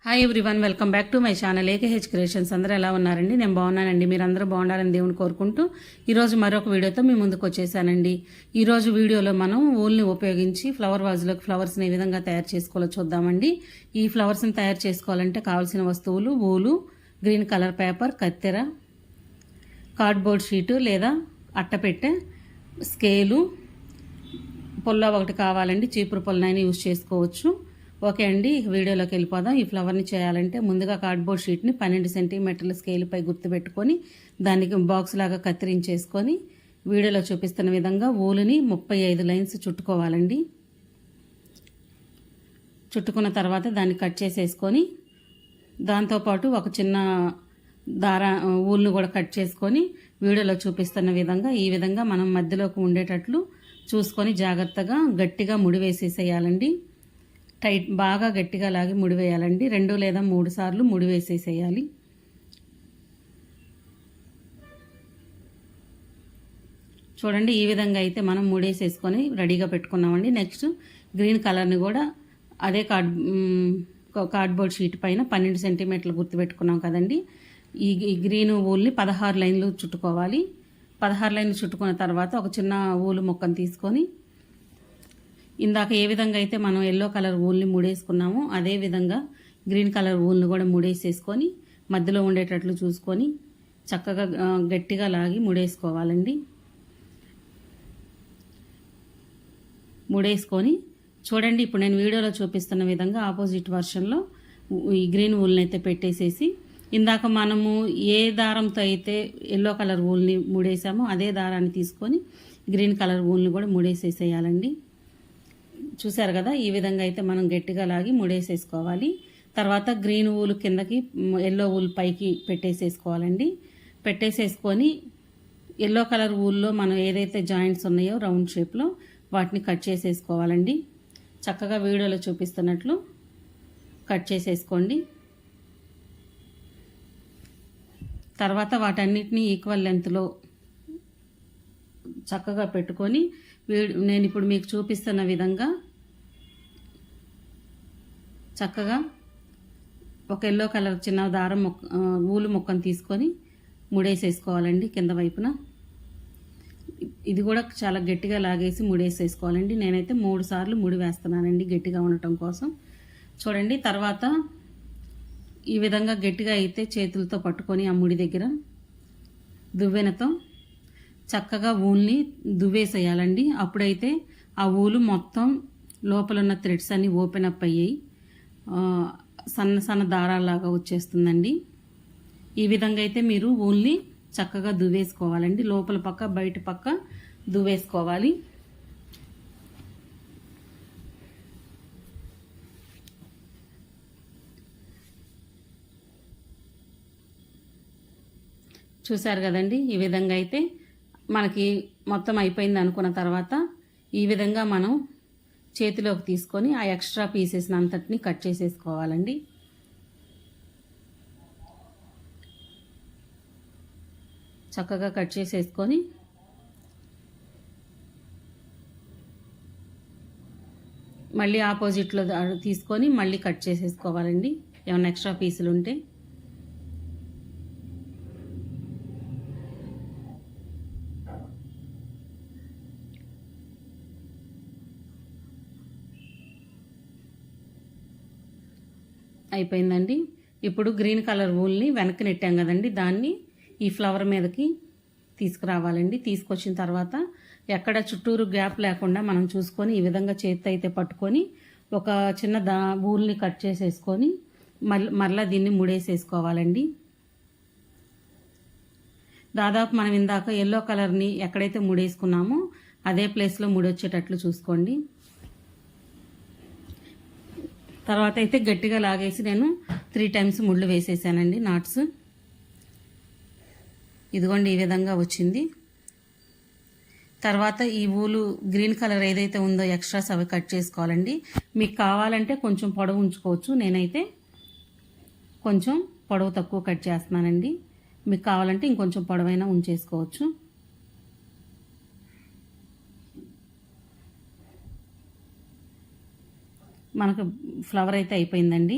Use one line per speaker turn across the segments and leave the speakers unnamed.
Hi everyone, welcome back to my channel AKH creations. అందరూ ఎలా ఉన్నారండి? నేను బాగున్నానండి. మీరు అందరూ బాగుండాలని దేవుని కోరుకుంటూ ఈరోజు మరొక వీడియోతో మీ ముందుకు వచ్చేసానండి. ఈరోజు వీడియోలో మనం ఊల్ని ఉపయోగించి ఫ్లవర్ వాజ్లోకి ఫ్లవర్స్ని ఏ విధంగా తయారు చేసుకోవాలో చూద్దామండి. ఈ ఫ్లవర్స్ని తయారు చేసుకోవాలంటే కావాల్సిన వస్తువులు ఊలు, గ్రీన్ కలర్ పేపర్, కత్తెర, కార్డ్బోర్డ్ షీటు లేదా అట్టపెట్టె, స్కేలు, పొల్ల ఒకటి కావాలండి. చీపురు పొల్లనైనా యూజ్ చేసుకోవచ్చు. ఓకే అండి, వీడియోలోకి వెళ్ళిపోదాం. ఈ ఫ్లవర్ని చేయాలంటే ముందుగా కార్డ్బోర్డ్ షీట్ని 12 సెంటీమీటర్ల స్కేల్పై గుర్తుపెట్టుకొని దానికి బాక్స్ లాగా కత్తిరించేసుకొని వీడియోలో చూపిస్తున్న విధంగా ఊలుని 35 లైన్స్ చుట్టుకోవాలండి. చుట్టుకున్న తర్వాత దాన్ని కట్ చేసేసుకొని దాంతోపాటు ఒక చిన్న ఊలును కూడా కట్ చేసుకొని వీడియోలో చూపిస్తున్న విధంగా ఈ విధంగా మనం మధ్యలోకి ఉండేటట్లు చూసుకొని జాగ్రత్తగా గట్టిగా ముడివేసేసేయాలండి. బాగా గట్టిగా లాగి ముడివేయాలండి. 2 లేదా 3 సార్లు ముడివేసేసేయాలి. చూడండి, ఈ విధంగా అయితే మనం ముడేసేసుకొని రెడీగా పెట్టుకున్నామండి. నెక్స్ట్ గ్రీన్ కలర్ని కూడా అదే కార్డ్బోర్డ్ షీట్ పైన 12 సెంటీమీటర్లు గుర్తుపెట్టుకున్నాం కదండి. ఈ గ్రీన్ ఊల్ని 16 లైన్లు చుట్టుకోవాలి. 16 లైన్లు చుట్టుకున్న తర్వాత ఒక చిన్న ఊలు మొక్కను తీసుకొని ఇందాక ఏ విధంగా అయితే మనం ఎల్లో కలర్ ఊల్ని ముడేసుకున్నామో అదే విధంగా గ్రీన్ కలర్ ఊల్ని కూడా ముడేసేసుకొని మధ్యలో ఉండేటట్లు చూసుకొని చక్కగా గట్టిగా లాగి ముడేసుకోవాలండి. ముడేసుకొని చూడండి, ఇప్పుడు నేను వీడియోలో చూపిస్తున్న విధంగా ఆపోజిట్ వర్షన్లో ఈ గ్రీన్ ఊల్ని అయితే పెట్టేసేసి ఇందాక మనము ఏ దారంతో అయితే ఎల్లో కలర్ ఊల్ని ముడేసామో అదే దారాన్ని తీసుకొని గ్రీన్ కలర్ ఊల్ని కూడా ముడేసేసేయాలండి. చూసారు కదా, ఈ విధంగా అయితే మనం గట్టిగా లాగి ముడేసేసుకోవాలి. తర్వాత గ్రీన్ ఊలు కిందకి ఎల్లో ఊలు పైకి పెట్టేసేసుకోవాలండి. పెట్టేసేసుకొని ఎల్లో కలర్ ఊల్లో మనం ఏదైతే జాయింట్స్ ఉన్నాయో రౌండ్ షేప్లో వాటిని కట్ చేసేసుకోవాలండి. చక్కగా వీడియోలో చూపిస్తున్నట్లు కట్ చేసేసుకోండి. తర్వాత వాటన్నిటినీ ఈక్వల్ లెంత్లో చక్కగా పెట్టుకొని నేను ఇప్పుడు మీకు చూపిస్తున్న విధంగా చక్కగా ఒక ఎల్లో కలర్ చిన్న దారం ఊలు మొక్కను తీసుకొని ముడేసేసుకోవాలండి కింద వైపున. ఇది కూడా చాలా గట్టిగా లాగేసి ముడేసేసుకోవాలండి. నేనైతే 3 సార్లు ముడి వేస్తున్నానండి గట్టిగా ఉండటం కోసం. చూడండి, తర్వాత ఈ విధంగా గట్టిగా అయితే చేతులతో పట్టుకొని ఆ ముడి దగ్గర దువ్వెనతో చక్కగా ఊల్ని దువ్వేసేయాలండి. అప్పుడైతే ఆ ఊలు మొత్తం లోపల ఉన్న థ్రెడ్స్ అన్ని ఓపెన్ అప్ అయ్యాయి సన్న సన్న దారాలాగా వచ్చేస్తుందండి. ఈ విధంగా అయితే మీరు ఊల్ని చక్కగా దువ్వేసుకోవాలండి. లోపల పక్క బయట పక్క దువ్వేసుకోవాలి. చూసారు కదండి, ఈ విధంగా అయితే మనకి మొత్తం అయిపోయింది అనుకున్న తర్వాత ఈ విధంగా మనం చేతిలోకి తీసుకొని ఆ ఎక్స్ట్రా పీసెస్ని అంతటిని కట్ చేసేసుకోవాలండి. చక్కగా కట్ చేసేసుకొని మళ్ళీ ఆపోజిట్లో తీసుకొని మళ్ళీ కట్ చేసేసుకోవాలండి ఏమైనా ఎక్స్ట్రా పీసులు ఉంటే. అయిపోయిందండి. ఇప్పుడు గ్రీన్ కలర్ ఊల్ని వెనక్కి నెట్టాం కదండి, దాన్ని ఈ ఫ్లవర్ మీదకి తీసుకురావాలండి. తీసుకొచ్చిన తర్వాత ఎక్కడ చుట్టూరు గ్యాప్ లేకుండా మనం చూసుకొని ఈ విధంగా చేతితో అయితే పట్టుకొని ఒక చిన్న ఊల్ని కట్ చేసేసుకొని మరలా దీన్ని ముడేసేసుకోవాలండి. దాదాపు మనం ఇందాక ఎల్లో కలర్ని ఎక్కడైతే ముడేసుకున్నామో అదే ప్లేస్లో ముడొచ్చేటట్లు చూసుకోండి. తర్వాత అయితే గట్టిగా లాగేసి నేను 3 టైమ్స్ ముళ్ళు వేసేసానండి నాట్స్. ఇదిగోండి, ఈ విధంగా వచ్చింది. తర్వాత ఈ ఊలు గ్రీన్ కలర్ ఏదైతే ఉందో ఎక్స్ట్రాస్ అవి కట్ చేసుకోవాలండి. మీకు కావాలంటే కొంచెం పొడవు ఉంచుకోవచ్చు. నేనైతే కొంచెం పొడవు తక్కువ కట్ చేస్తున్నానండి. మీకు కావాలంటే ఇంకొంచెం పొడవైనా ఉంచేసుకోవచ్చు. మనకు ఫ్లవర్ అయితే అయిపోయిందండి.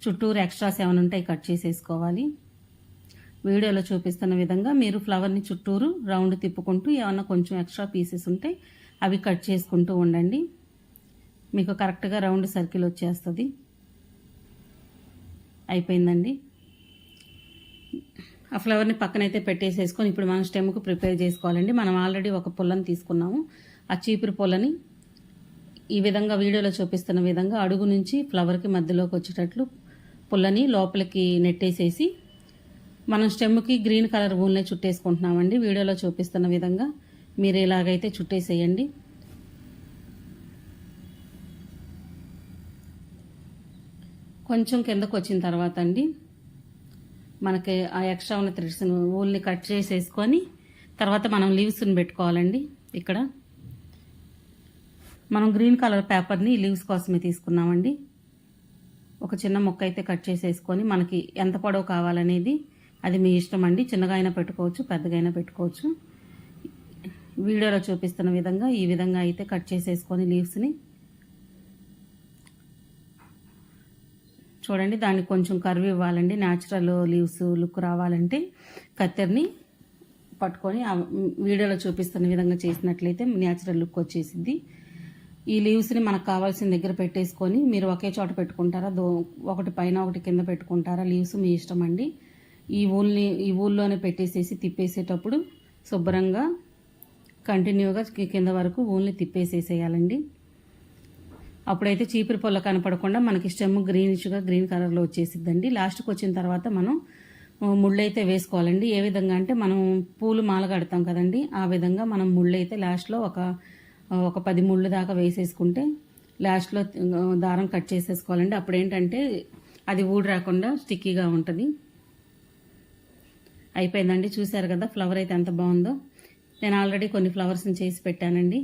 చుట్టూరు ఎక్స్ట్రాస్ ఏమైనా ఉంటాయి కట్ చేసేసుకోవాలి. వీడియోలో చూపిస్తున్న విధంగా మీరు ఫ్లవర్ని చుట్టూరు రౌండ్ తిప్పుకుంటూ ఏమన్నా కొంచెం ఎక్స్ట్రా పీసెస్ ఉంటే అవి కట్ చేసుకుంటూ ఉండండి. మీకు కరెక్ట్గా రౌండ్ సర్కిల్ వచ్చేస్తుంది. అయిపోయిందండి. ఆ ఫ్లవర్ని పక్కనైతే పెట్టేసేసుకొని ఇప్పుడు మనం స్టెమ్కు ప్రిపేర్ చేసుకోవాలండి. మనం ఆల్రెడీ ఒక పుల్లని తీసుకున్నాము. ఆ చీపురు పుల్లని ఈ విధంగా వీడియోలో చూపిస్తున్న విధంగా అడుగు నుంచి ఫ్లవర్కి మధ్యలోకి వచ్చేటట్లు పుల్లని లోపలికి నెట్టేసేసి మనం స్టెమ్కి గ్రీన్ కలర్ ఊన్నే చుట్టేసుకుంటున్నామండి. వీడియోలో చూపిస్తున్న విధంగా మీరు ఇలాగైతే చుట్టేసేయండి. కొంచెం కిందకు వచ్చిన తర్వాత అండి మనకి ఆ ఎక్స్ట్రా ఉన్న థ్రెడ్స్ ఊల్ని కట్ చేసేసుకొని తర్వాత మనం లీవ్స్ని పెట్టుకోవాలండి. ఇక్కడ మనం గ్రీన్ కలర్ పేపర్ని లీవ్స్ కోసమే తీసుకున్నామండి. ఒక చిన్న మొక్క అయితే కట్ చేసేసుకొని మనకి ఎంత పొడవు కావాలనేది అది మీ ఇష్టం అండి. చిన్నగా అయినా పెట్టుకోవచ్చు, పెద్దగా అయినా పెట్టుకోవచ్చు. వీడియోలో చూపిస్తున్న విధంగా ఈ విధంగా అయితే కట్ చేసేసుకొని లీవ్స్ని చూడండి. దానికి కొంచెం కర్వ్ ఇవ్వాలండి. న్యాచురల్ లీవ్స్ లుక్ రావాలంటే కత్తెరని పట్టుకొని వీడియోలో చూపిస్తున్న విధంగా చేసినట్లయితే న్యాచురల్ లుక్ వచ్చేసింది. ఈ లీవ్స్ని మనకు కావాల్సిన దగ్గర పెట్టేసుకొని మీరు ఒకే చోట పెట్టుకుంటారా, ఒకటి పైన ఒకటి కింద పెట్టుకుంటారా, లీవ్స్ మీ ఇష్టం అండి. ఈ ఊల్లోనే పెట్టేసేసి తిప్పేసేటప్పుడు శుభ్రంగా కంటిన్యూగా కింద వరకు ఊల్ని తిప్పేసేసేయాలండి. అప్పుడైతే చీపురు పొల్ల కనపడకుండా మనకి స్టెమ్ గ్రీన్ కలర్లో వచ్చేసిద్దండి. లాస్ట్కి వచ్చిన తర్వాత మనం ముళ్ళు అయితే వేసుకోవాలండి. ఏ విధంగా అంటే మనం పూలు మాల కడతాం కదండి, ఆ విధంగా మనం ముళ్ళు అయితే లాస్ట్లో ఒక 10 ముళ్ళు దాకా వేసేసుకుంటే లాస్ట్లో దారం కట్ చేసేసుకోవాలండి. అప్పుడు ఏంటంటే అది ఊడి రాకుండా స్టిక్కీగా ఉంటుంది. అయిపోయిందండి. చూశారు కదా ఫ్లవర్ అయితే ఎంత బాగుందో. నేను ఆల్రెడీ కొన్ని ఫ్లవర్స్ని చేసి పెట్టానండి.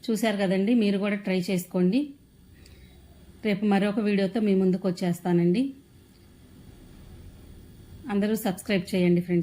చూశారు కదండి, మీరు కూడా ట్రై చేసుకోండి. రేపు మరొక వీడియోతో మీ ముందుకు వచ్చేస్తానండి. అందరూ సబ్స్క్రైబ్ చేయండి ఫ్రెండ్స్.